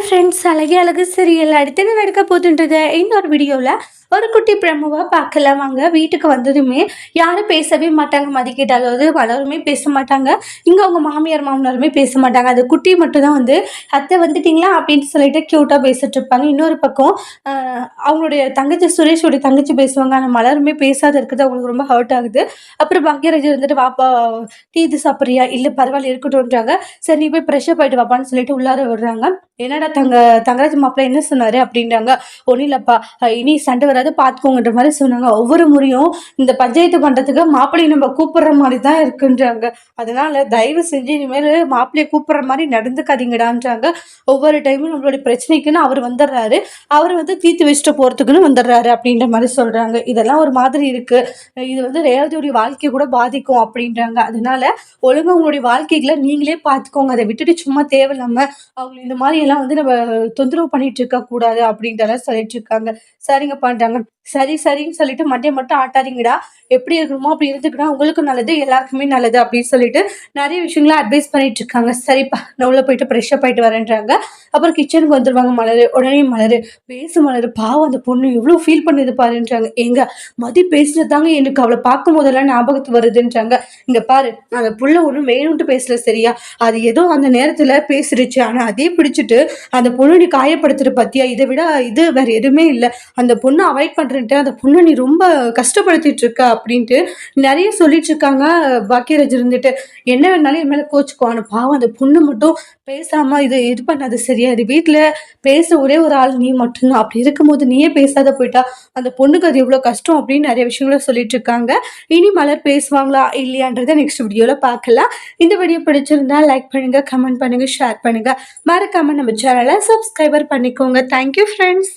Hi friends, அழகே அழகு serial அடுத்து என்ன நடக்க போகுதுன்றத இன்னொரு வீடியோவில் ஒரு குட்டி பிரமுவாக பார்க்கலாம் வாங்க. வீட்டுக்கு வந்ததுமே யாரும் பேசவே மாட்டாங்க. மதிக்கிட்ட அதாவது வளருமே பேச மாட்டாங்க. இங்கே அவங்க மாமியார் மாமனாருமே பேச மாட்டாங்க. அது குட்டி மட்டும் தான் வந்து அத்தை வந்துட்டிங்களா அப்படின்னு சொல்லிட்டு க்யூட்டாக பேசிட்டு இருப்பாங்க. இன்னொரு பக்கம் அவங்களுடைய தங்கச்சி சுரேஷோடைய தங்கச்சி பேசுவாங்க. ஆனால் மலருமே பேசாத இருக்கிறது அவங்களுக்கு ரொம்ப ஹர்ட் ஆகுது. அப்புறம் பாக்யராஜ் வந்துட்டு வாப்பா டீ இது சாப்பிட்றியா, இல்லை பரவாயில்ல இருக்கட்டும்ன்றாங்க. சரி நீ போய் ப்ரெஷ்ஷப் ஆகிட்டு வாப்பான்னு சொல்லிட்டு உள்ளார விடுறாங்க. என்னடா தங்கராஜ் மாப்பிள்ளை என்ன சொன்னாரு அப்படின்றாங்க. ஒன்றும் இல்லைப்பா, இனி சண்டை வராது பார்த்துக்கோங்கன்ற மாதிரி சொன்னாங்க. ஒவ்வொரு முறையும் இந்த பஞ்சாயத்து பண்ணுறதுக்கு மாப்பிள்ளையை நம்ம கூப்பிடுற மாதிரி தான் இருக்குன்றாங்க. அதனால தயவு செஞ்சு இனிமேல் மாப்பிள்ளையை கூப்பிடுற மாதிரி நடந்துக்காதீங்கடான்றாங்க. ஒவ்வொரு டைமும் நம்மளுடைய பிரச்சனைக்குன்னு அவர் வந்துடுறாரு, அவர் வந்து தீர்த்து வச்சுட்டு போகிறதுக்குன்னு வந்துடுறாரு அப்படின்ற மாதிரி சொல்கிறாங்க. இதெல்லாம் ஒரு மாதிரி இருக்குது. இது வந்து ரேவதியோடைய வாழ்க்கையை கூட பாதிக்கும் அப்படின்றாங்க. அதனால ஒழுங்காக உங்களுடைய வாழ்க்கைகளை நீங்களே பார்த்துக்கோங்க. அதை விட்டுட்டு சும்மா தேவையில்லாமல் அவங்க இந்த மாதிரி எல்லாம் வந்து நம்ம தொந்தரவு பண்ணிட்டு இருக்க கூடாது அப்படின்றலாம் சொல்லிட்டு இருக்காங்க. சரிங்க பண்றாங்க. சரி சரின்னு சொல்லிட்டு மண்டைய மட்டும் ஆட்டாதீங்கடா, எப்படி இருக்கணுமோ அப்படி இருந்துக்கிட்டா உங்களுக்கு நல்லது, எல்லாருக்குமே நல்லது அப்படின்னு சொல்லிட்டு நிறைய விஷயங்கள அட்வைஸ் பண்ணிட்டு இருக்காங்க. சரிப்பா நான் உள்ள போயிட்டு ஃப்ரெஷ்ஷப் ஆயிட்டு வரேன்றாங்க. அப்புறம் கிச்சனுக்கு வந்துருவாங்க மலரு. உடனே மலரு பேசு மலரு, பாவம் அந்த பொண்ணு எவ்வளோ ஃபீல் பண்ணுது பாருன்றாங்க. எங்க மதி பேசுனதாங்க எனக்கு அவளை பார்க்கும் போதெல்லாம் ஞாபகத்து வருதுன்றாங்க. இங்க பாரு, அந்த புள்ள ஒன்றும் வேணும்ட்டு பேசல சரியா, அது ஏதோ அந்த நேரத்துல பேசிடுச்சு. ஆனா அதே பிடிச்சிட்டு அந்த பொண்ணு நீ காயப்படுத்துற பத்தியா, இதை விட இது வேற எதுவுமே இல்லை. அந்த பொண்ணை அவாய்ட் பண்றேன்ட்டு அந்த பொண்ணை நீ ரொம்ப கஷ்டப்படுத்திட்டு இருக்க அப்படின்ட்டு நிறைய சொல்லிட்டு இருக்காங்க. பாக்கியராஜ் இருந்துட்டு என்ன வேணாலும் என் மேல கோச்சுக்கோ, ஆனா பாவம் அந்த பொண்ணு மட்டும் பேசாம இது பண்ணாது சரியா, இது வீட்டுல பேச ஒரே ஒரு ஆள் நீ மட்டும்தான், அப்படி இருக்கும்போது நீயே பேசாத போயிட்டா அந்த பொண்ணுக்கு அது எவ்வளவு கஷ்டம் அப்படின்னு நிறைய விஷயங்கள சொல்லிட்டு இருக்காங்க. இனி மலர் பேசுவாங்களா இல்லையான்றதை நெக்ஸ்ட் வீடியோல பார்க்கலாம். இந்த வீடியோ பிடிச்சிருந்தா லைக் பண்ணுங்க, கமெண்ட் பண்ணுங்க, ஷேர் பண்ணுங்க. மறக்காம நம்ம சேனலை சப்ஸ்கிரைபர் பண்ணிக்கோங்க. Thank you friends.